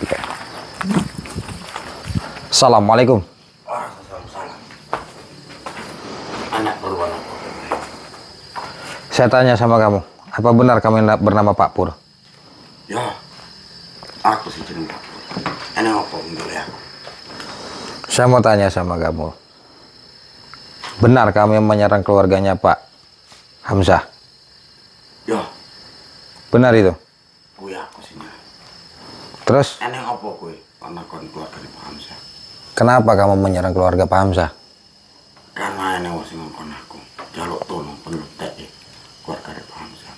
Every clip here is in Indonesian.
Oke. Assalamualaikum. Waalaikumsalam. Anak beruang apa? Saya tanya sama kamu, apa benar kamu bernama Pak Pur? Ya, aku sih jeneng Pak. Anak apa dulu ya? Saya mau tanya sama kamu, benar kamu yang menyerang keluarganya Pak Hamzah? Ya, Benar itu? gue aku sih. Terus Anak apa gue? Karena kon keluarga di Pak Hamzah. kenapa kamu menyerang keluarga Pak Hamzah? Karena anak wasi ngomong aku. Jaluk tolong penutek keluarga di Pak Hamzah.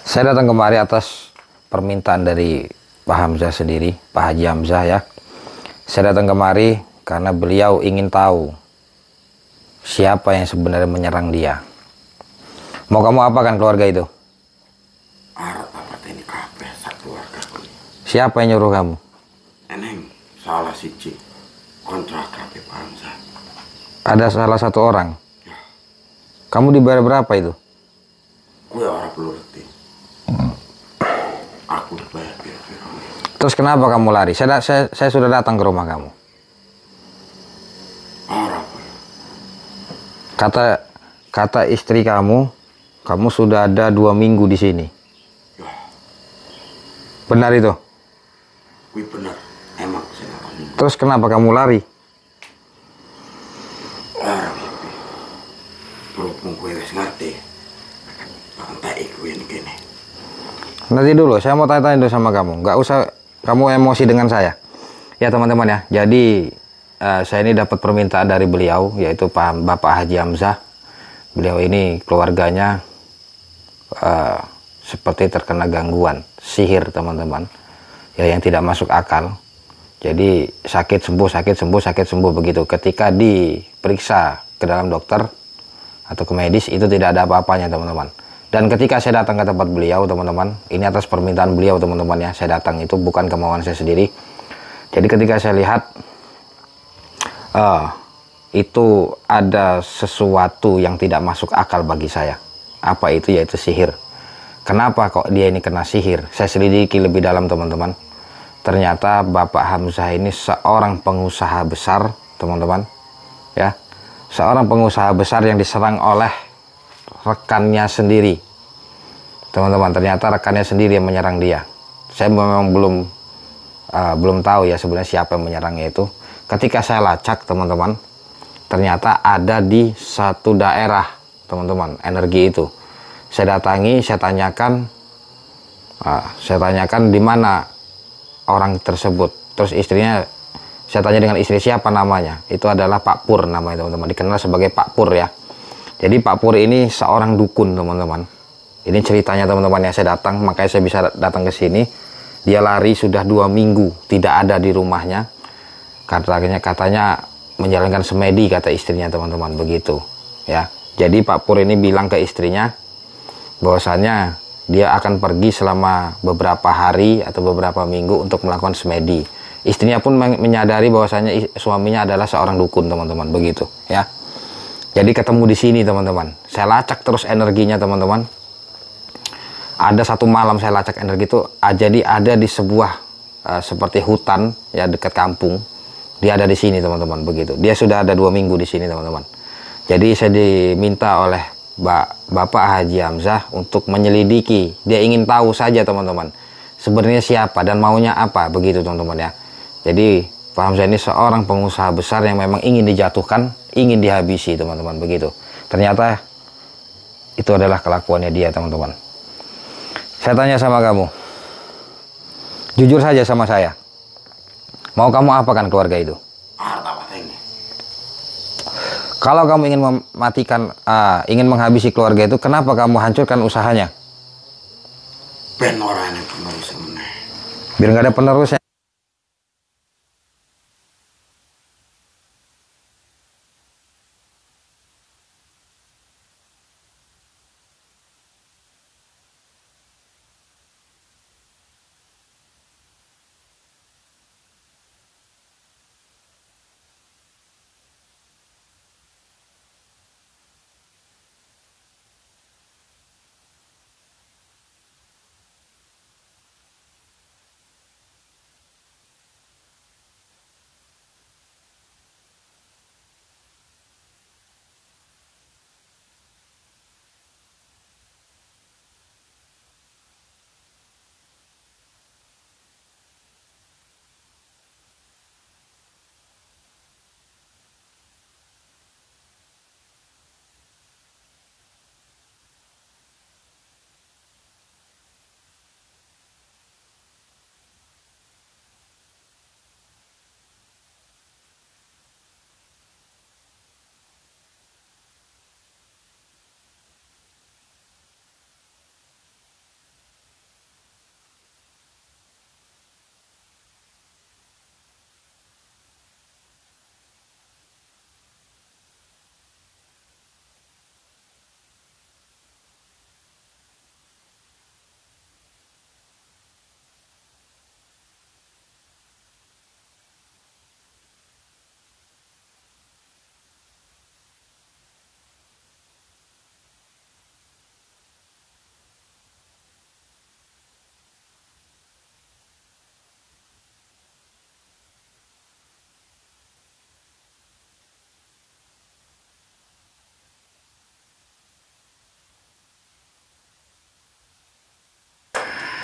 Saya datang kemari atas permintaan dari Pak Hamzah sendiri, Pak Haji Hamzah ya. Saya datang kemari karena beliau ingin tahu siapa yang sebenarnya menyerang dia. Mau kamu apakan keluarga itu? Arab apa ini kabeh sak keluarga gue. Siapa yang nyuruh kamu? Eneng salah siji kontrak kabeh Pak Hamzah. Ada salah satu orang. Kamu dibayar berapa itu? Gue orang perlu ngerti. Aku dibayar biar-biar. Terus kenapa kamu lari? Saya sudah datang ke rumah kamu. Arab. Kata istri kamu sudah ada 2 minggu di sini. Ya, Benar itu? gue benar. Emang saya ngomong. Terus kenapa kamu lari? Arab. Berhubung gue wis ngerti. Pantai gue ini gini. Nanti dulu, saya mau tanya-tanya dulu sama kamu. Nggak usah kamu emosi dengan saya. Ya teman-teman ya. Jadi saya ini dapat permintaan dari beliau, yaitu Bapak Haji Hamzah. Beliau ini keluarganya seperti terkena gangguan sihir teman-teman. Ya yang tidak masuk akal. Jadi sakit sembuh begitu. Ketika diperiksa ke dalam dokter atau ke medis itu tidak ada apa-apanya teman-teman. Dan ketika saya datang ke tempat beliau teman-teman, ini atas permintaan beliau teman-teman ya, saya datang itu bukan kemauan saya sendiri. Jadi ketika saya lihat itu ada sesuatu yang tidak masuk akal bagi saya. Apa itu? Yaitu sihir. Kenapa kok dia ini kena sihir? Saya selidiki lebih dalam teman-teman. Ternyata Bapak Hamzah ini seorang pengusaha besar teman-teman ya, seorang pengusaha besar yang diserang oleh rekannya sendiri teman-teman. Ternyata rekannya sendiri yang menyerang dia. Saya memang belum tahu ya sebenarnya siapa yang menyerangnya itu. Ketika saya lacak teman-teman, ternyata ada di satu daerah teman-teman energi itu. Saya datangi, saya tanyakan di mana orang tersebut. Terus istrinya, saya tanya dengan istri siapa namanya. Itu adalah Pak Pur namanya teman-teman, dikenal sebagai Pak Pur ya. Jadi Pak Pur ini seorang dukun teman-teman. Ini ceritanya teman-teman ya, saya datang, makanya saya bisa datang ke sini. Dia lari sudah 2 minggu tidak ada di rumahnya. Katanya menjalankan semedi kata istrinya teman-teman begitu ya. Jadi Pak Pur ini bilang ke istrinya bahwasanya dia akan pergi selama beberapa hari atau beberapa minggu untuk melakukan semedi. Istrinya pun menyadari bahwasanya suaminya adalah seorang dukun teman-teman begitu ya. Jadi ketemu di sini teman-teman. Saya lacak terus energinya teman-teman. Ada satu malam saya lacak energi itu, jadi ada di sebuah seperti hutan ya dekat kampung. Dia ada di sini teman-teman begitu. Dia sudah ada 2 minggu di sini teman-teman. Jadi saya diminta oleh Bapak Haji Hamzah untuk menyelidiki. Dia ingin tahu saja teman-teman, sebenarnya siapa dan maunya apa begitu teman-teman ya. Jadi Pak Hamzah ini seorang pengusaha besar yang memang ingin dijatuhkan, ingin dihabisi teman-teman begitu. Ternyata itu adalah kelakuannya dia teman-teman. Saya tanya sama kamu, jujur saja sama saya, mau kamu apakan keluarga itu? Kalau kamu ingin mematikan, ingin menghabisi keluarga itu, kenapa kamu hancurkan usahanya? Ben orang yang penerus meneh. Biar nggak ada penerusnya.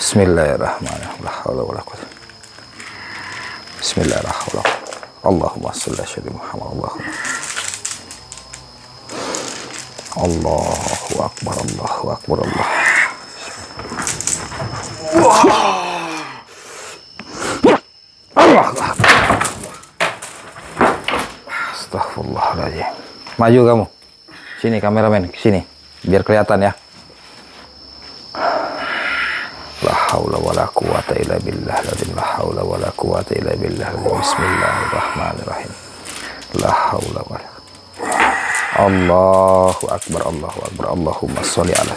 Bismillahirrahmanirrahim. La haula wala quwwata. Bismillahirrahmanirrahim. Allahumma shalli ala Muhammad. Allahu akbar, Allahu akbar, Allah. Allah akbar. Astaghfirullahaladzim. Maju kamu. Sini kameramen, sini. Biar kelihatan ya. La haula wala quwata illa billah. La haula wala quwata illa billah. Bismillahirrahmanirrahim. La haula wala. Allahu akbar, Allahu akbar. Allahumma sholli ala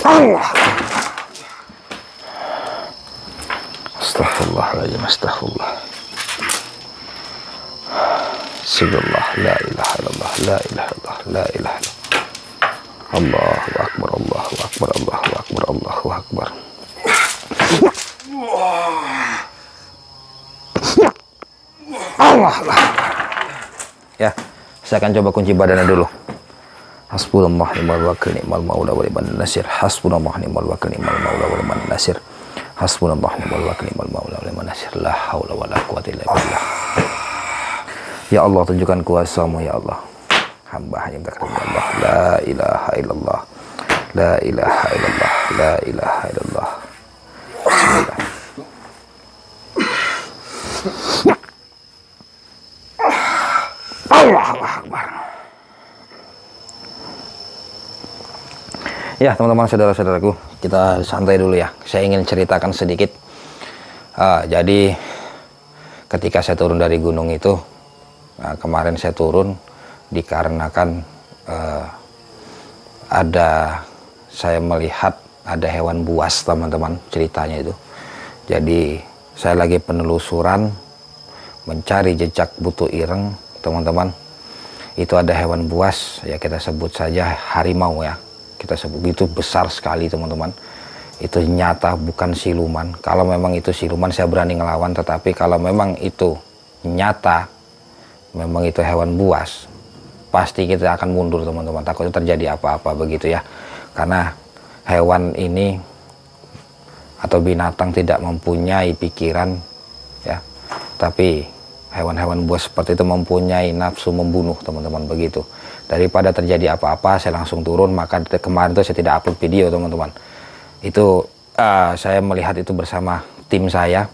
Allah. Astaghfirullahaladzim, astaghfirullah. Subhanallah, la ilaha illallah, la ilaha illallah, la ilaha illallah. Allahu akbar, Allahu akbar, Allahu akbar, Allahu akbar. Allah. Ya, saya akan coba kunci badannya dulu. Hasbunallah ni'mal wakil, ni'mal maula wa ni'man nasir. Hasbunallah ni'mal wakil, ni'mal maula wa ni'man nasir. Hasbunallah ni'mal wakil, ni'mal maula wa ni'man nasir. La haula wala quwwata illa billah. Ya Allah, tunjukkan kuasa-Mu ya Allah. Hamba hanya berkata ya Allah, la ilaha illallah, la ilaha illallah, la ilaha illallah. Bismillah. Allahu akbar. Ya teman-teman, saudara-saudaraku, kita santai dulu ya. Saya ingin ceritakan sedikit. Jadi ketika saya turun dari gunung itu, kemarin saya turun dikarenakan saya melihat ada hewan buas, teman-teman, ceritanya itu. Jadi saya lagi penelusuran mencari jejak butuh ireng, teman-teman. Itu ada hewan buas, ya kita sebut saja harimau ya. Kita sebut itu besar sekali, teman-teman. Itu nyata, bukan siluman. Kalau memang itu siluman saya berani ngelawan, tetapi kalau memang itu nyata, memang itu hewan buas, pasti kita akan mundur, teman-teman. Takutnya terjadi apa-apa begitu ya. Karena hewan ini atau binatang tidak mempunyai pikiran ya, tapi hewan-hewan buas seperti itu mempunyai nafsu membunuh, teman-teman, begitu. Daripada terjadi apa-apa saya langsung turun, maka kemarin itu saya tidak upload video, teman-teman. Itu saya melihat itu bersama tim saya,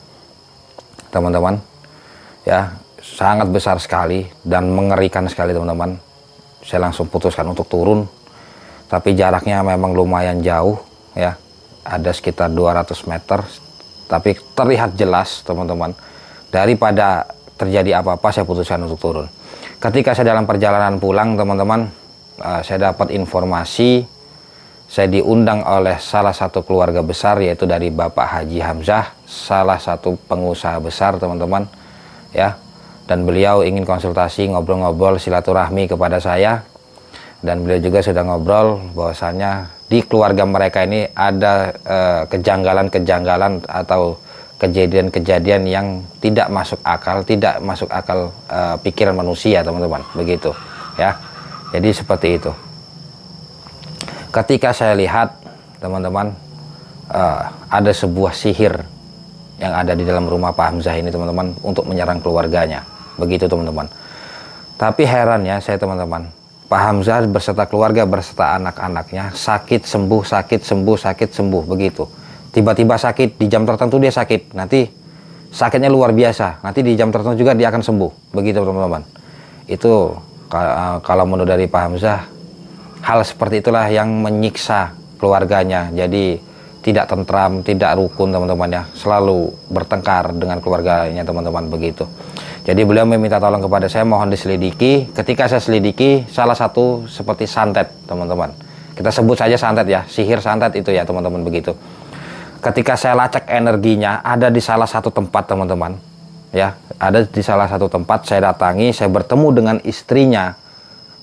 teman-teman ya. Sangat besar sekali dan mengerikan sekali, teman-teman. Saya langsung putuskan untuk turun, tapi jaraknya memang lumayan jauh ya, ada sekitar 200 meter, tapi terlihat jelas, teman-teman. Daripada terjadi apa-apa saya putuskan untuk turun. Ketika saya dalam perjalanan pulang, teman-teman, saya dapat informasi, saya diundang oleh salah satu keluarga besar, yaitu dari Bapak Haji Hamzah, salah satu pengusaha besar, teman-teman ya. Dan beliau ingin konsultasi, ngobrol-ngobrol, silaturahmi kepada saya. Dan beliau juga sudah ngobrol bahwasanya di keluarga mereka ini ada kejanggalan-kejanggalan atau kejadian-kejadian yang tidak masuk akal pikiran manusia, teman-teman, begitu ya. Jadi seperti itu. Ketika saya lihat, teman-teman, ada sebuah sihir yang ada di dalam rumah Pak Hamzah ini, teman-teman, untuk menyerang keluarganya. Begitu, teman-teman. Tapi herannya saya, teman-teman, Pak Hamzah berserta keluarga, berserta anak-anaknya sakit sembuh, sakit sembuh, sakit sembuh, begitu. Tiba-tiba sakit, di jam tertentu dia sakit, nanti sakitnya luar biasa, nanti di jam tertentu juga dia akan sembuh, begitu, teman-teman. Itu kalau menurut dari Pak Hamzah, hal seperti itulah yang menyiksa keluarganya. Jadi tidak tentram, tidak rukun, teman-teman ya, selalu bertengkar dengan keluarganya, teman-teman, begitu. Jadi beliau meminta tolong kepada saya, mohon diselidiki. Ketika saya selidiki, salah satu seperti santet, teman-teman. Kita sebut saja santet ya, sihir santet itu ya, teman-teman, begitu. Ketika saya lacak energinya, ada di salah satu tempat, teman-teman ya, ada di salah satu tempat. Saya datangi, saya bertemu dengan istrinya,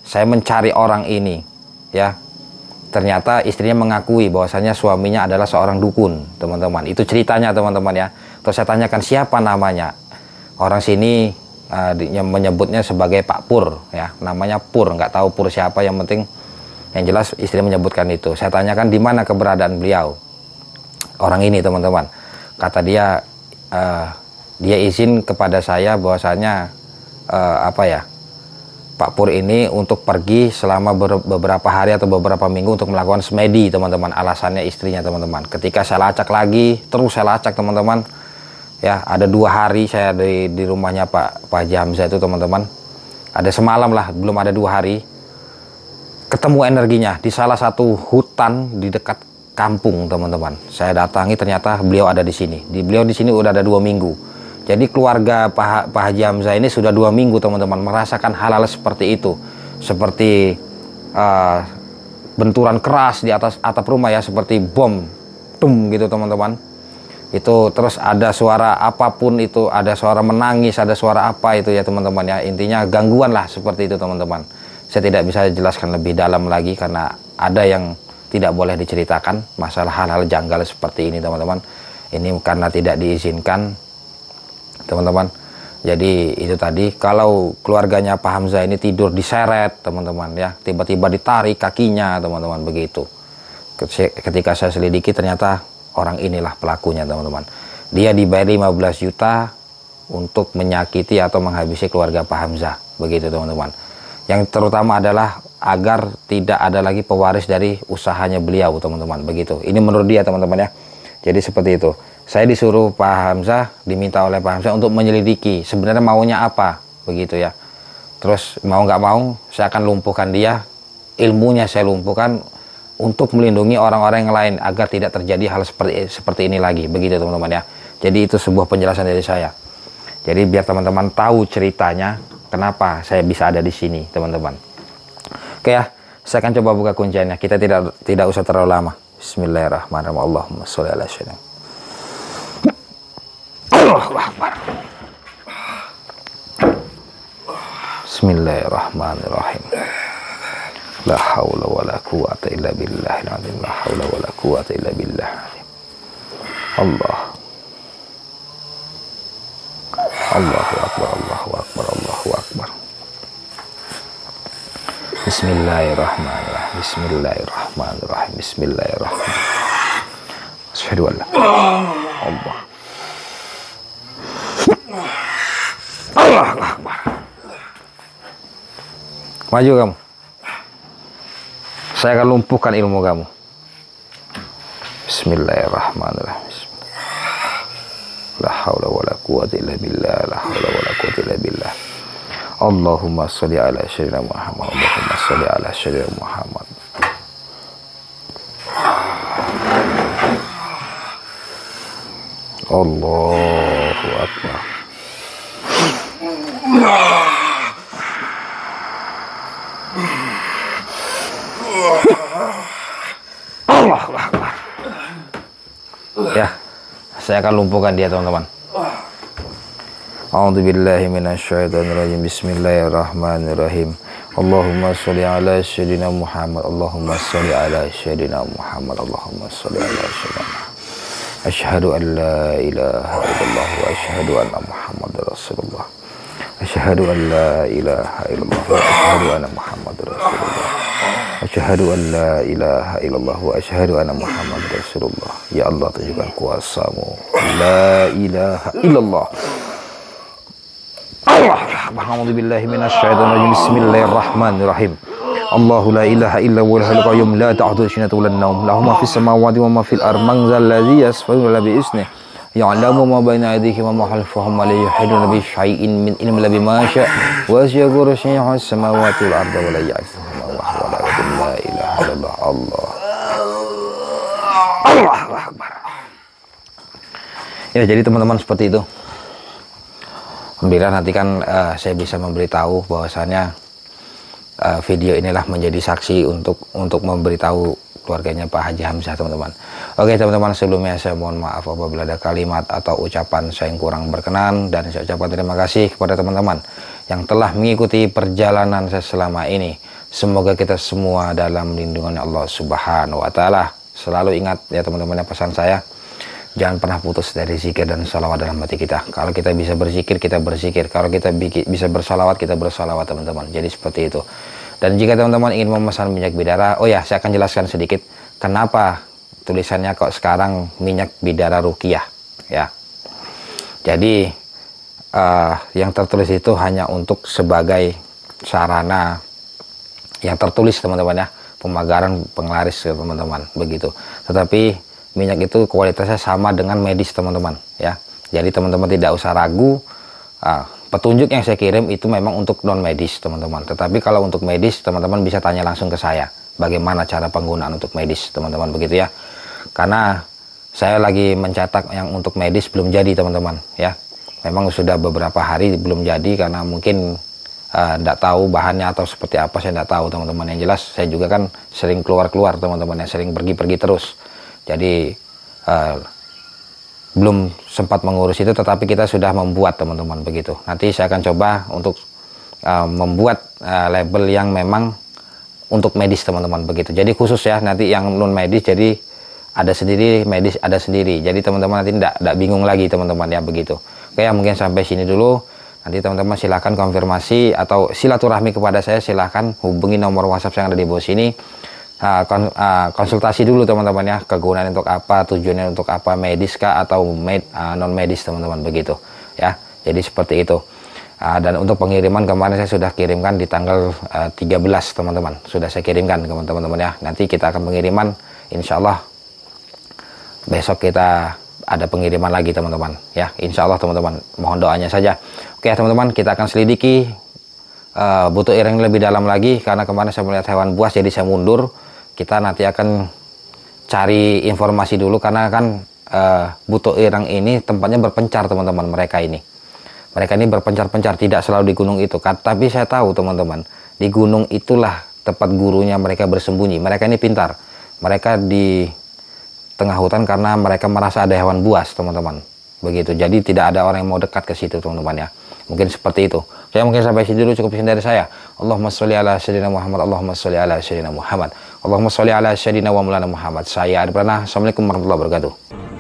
saya mencari orang ini ya. Ternyata istrinya mengakui bahwasanya suaminya adalah seorang dukun, teman-teman. Itu ceritanya, teman-teman ya. Terus saya tanyakan siapa namanya. Orang sini menyebutnya sebagai Pak Pur ya, namanya Pur, nggak tahu Pur siapa, yang penting Yang jelas istri menyebutkan itu. Saya tanyakan di mana keberadaan beliau, orang ini teman-teman. Kata dia, dia izin kepada saya bahwasanya Pak Pur ini untuk pergi selama beberapa hari atau beberapa minggu untuk melakukan semedi teman-teman. Alasannya istrinya teman-teman. Ketika saya lacak lagi, terus saya lacak teman-teman. Ya, ada 2 hari saya di rumahnya Pak Haji Hamzah itu teman-teman. Ada semalam lah, belum ada 2 hari. Ketemu energinya di salah satu hutan di dekat kampung teman-teman. Saya datangi, ternyata beliau ada di sini. Beliau di sini udah ada 2 minggu. Jadi keluarga Pak Haji Hamzah ini sudah 2 minggu teman-teman merasakan hal-hal seperti itu. Seperti benturan keras di atas atap rumah ya, seperti bom, tum gitu teman-teman. Itu terus ada suara apapun itu, ada suara menangis, ada suara apa itu ya teman-teman ya. Intinya gangguan lah seperti itu teman-teman. Saya tidak bisa jelaskan lebih dalam lagi karena ada yang tidak boleh diceritakan masalah hal-hal janggal seperti ini teman-teman. Ini karena tidak diizinkan teman-teman. Jadi itu tadi, kalau keluarganya Pak Hamzah ini tidur diseret teman-teman ya, tiba-tiba ditarik kakinya teman-teman begitu. Ketika saya selidiki ternyata orang inilah pelakunya teman-teman. Dia dibayar 15 juta untuk menyakiti atau menghabisi keluarga Pak Hamzah begitu teman-teman. Yang terutama adalah agar tidak ada lagi pewaris dari usahanya beliau teman-teman begitu. Ini menurut dia teman-teman ya. Jadi seperti itu. Saya disuruh Pak Hamzah, diminta oleh Pak Hamzah untuk menyelidiki sebenarnya maunya apa begitu ya. Terus mau nggak mau saya akan lumpuhkan dia, ilmunya saya lumpuhkan untuk melindungi orang-orang yang lain agar tidak terjadi hal seperti ini lagi begitu teman-teman ya. Jadi itu sebuah penjelasan dari saya. Jadi biar teman-teman tahu ceritanya kenapa saya bisa ada di sini teman-teman. Oke ya, saya akan coba buka kunciannya. Kita tidak usah terlalu lama. Bismillahirrahmanirrahim. Allahumma sholli ala sayyidina. Allahu Akbar. Bismillahirrahmanirrahim. La haula wala quwata illa billahil azim. La haula wala quwata illa billah. Allah. Allahu Akbar, Allahu Akbar, Allahu Akbar. Bismillahirrahmanirrahim. Bismillahirrahmanirrahim. Bismillahirrahmanirrahim. Asyhadu an la Allah. Allahu Akbar. Maju kamu. Saya akan lumpuhkan ilmu kamu. Bismillahirrahmanirrahim. La haula wala quwata illa billah. La haula wala quwata illa billah. Allahumma sholli ala sayyidina Muhammad. Allahumma sholli ala sayyidina Muhammad. Allahu Akbar. Allahu Akbar. Ya, saya akan lumpuhkan dia teman-teman. A'udzubillahi minasyaitonirrajim. Bismillahirrahmanirrahim. Allahumma sholli ala sayyidina Muhammad. Allahumma sholli ala sayyidina Muhammad. Allahumma sholli ala sayyidina Muhammad. Asyhadu an la ilaha illallah wa asyhadu anna Muhammadar Rasulullah. Asyhadu an la ilaha illallah wa asyhadu anna Muhammadar Rasulullah. Asyhadu an la ilaha illallah wa asyhadu anna Muhammadar Rasulullah. Ya Allah, tunjukkan kuasa-Mu. La ilaha illallah. Allah. A'udzubillahi minasyaitonir rajim. Bismillahirrahmanirrahim. Allahu la ilaha illa huwal hayyul qayyum la ta'khudhuhu sinatun wa la nawm. Lahu ma fis samawati wa ma fil ardi. Man dzal ladzi yashfa'u illa bi idhnihi. Ya'lamu ma baina aydihim wa ma khalfahum wa la yuhituna bi syai'in min ilmihi illa bima syaa'. Wa wasi'a kursiyyuhu as-samawati wal arda wa la ya'uduhu hifdhuhuma wa la ilaha illallah. Allah. Allahu Akbar. Ya, jadi teman-teman seperti itu. Alhamdulillah nanti kan saya bisa memberitahu bahwasannya video inilah menjadi saksi untuk memberitahu keluarganya Pak Haji Hamzah teman-teman. Oke teman-teman, sebelumnya saya mohon maaf apabila ada kalimat atau ucapan saya yang kurang berkenan, dan saya ucapkan terima kasih kepada teman-teman yang telah mengikuti perjalanan saya selama ini. Semoga kita semua dalam lindungan Allah Subhanahu wa Ta'ala. Selalu ingat ya teman-teman, pesan saya, jangan pernah putus dari zikir dan salawat dalam hati kita. Kalau kita bisa berzikir, kita berzikir. Kalau kita bisa bersalawat, kita bersalawat teman-teman. Jadi seperti itu. Dan jika teman-teman ingin memesan minyak bidara, oh ya, saya akan jelaskan sedikit kenapa tulisannya kok sekarang minyak bidara ruqyah ya. Jadi yang tertulis itu hanya untuk sebagai sarana yang tertulis teman-teman ya, pemagaran penglaris teman-teman begitu. Tetapi minyak itu kualitasnya sama dengan medis teman-teman ya. Jadi teman-teman tidak usah ragu, petunjuk yang saya kirim itu memang untuk non medis teman-teman. Tetapi kalau untuk medis teman-teman bisa tanya langsung ke saya bagaimana cara penggunaan untuk medis teman-teman begitu ya. Karena saya lagi mencetak yang untuk medis belum jadi teman-teman ya. Memang sudah beberapa hari belum jadi karena mungkin tidak tahu bahannya atau seperti apa, saya tidak tahu teman-teman. Yang jelas saya juga kan sering keluar-keluar teman-teman ya, sering pergi-pergi terus. Jadi belum sempat mengurus itu, tetapi kita sudah membuat teman-teman begitu. Nanti saya akan coba untuk membuat label yang memang untuk medis teman-teman begitu. Jadi khusus ya, nanti yang non medis jadi ada sendiri, medis ada sendiri. Jadi teman-teman nanti tidak bingung lagi teman-teman ya begitu. Oke ya, mungkin sampai sini dulu. Nanti teman-teman silahkan konfirmasi atau silaturahmi kepada saya, silahkan hubungi nomor WhatsApp yang ada di bawah sini. Konsultasi dulu teman-teman ya, kegunaan untuk apa, tujuannya untuk apa, medis kah atau non medis teman-teman begitu ya. Jadi seperti itu. Dan untuk pengiriman kemarin saya sudah kirimkan di tanggal 13 teman-teman, sudah saya kirimkan ke teman-teman ya. Nanti kita akan pengiriman, insya Allah besok kita ada pengiriman lagi teman-teman ya, insya Allah teman-teman, mohon doanya saja. Oke teman-teman, kita akan selidiki butuh ireng lebih dalam lagi, karena kemarin saya melihat hewan buas jadi saya mundur. Kita nanti akan cari informasi dulu, karena kan butuh ireng ini tempatnya berpencar teman-teman. Mereka ini berpencar-pencar, tidak selalu di gunung itu kan, tapi saya tahu teman-teman, di gunung itulah tempat gurunya mereka bersembunyi. Mereka ini pintar, mereka di tengah hutan karena mereka merasa ada hewan buas teman-teman begitu. Jadi tidak ada orang yang mau dekat ke situ teman-teman ya. Mungkin seperti itu. Saya mungkin sampai sini dulu, cukup sekian dari saya. Allahumma sholli ala sayyidina Muhammad, Allahumma sholli ala sayyidina Muhammad, Allahumma sholli ala sayyidina wa maulana Muhammad. Saya Adi Pranah. Assalamualaikum warahmatullahi wabarakatuh.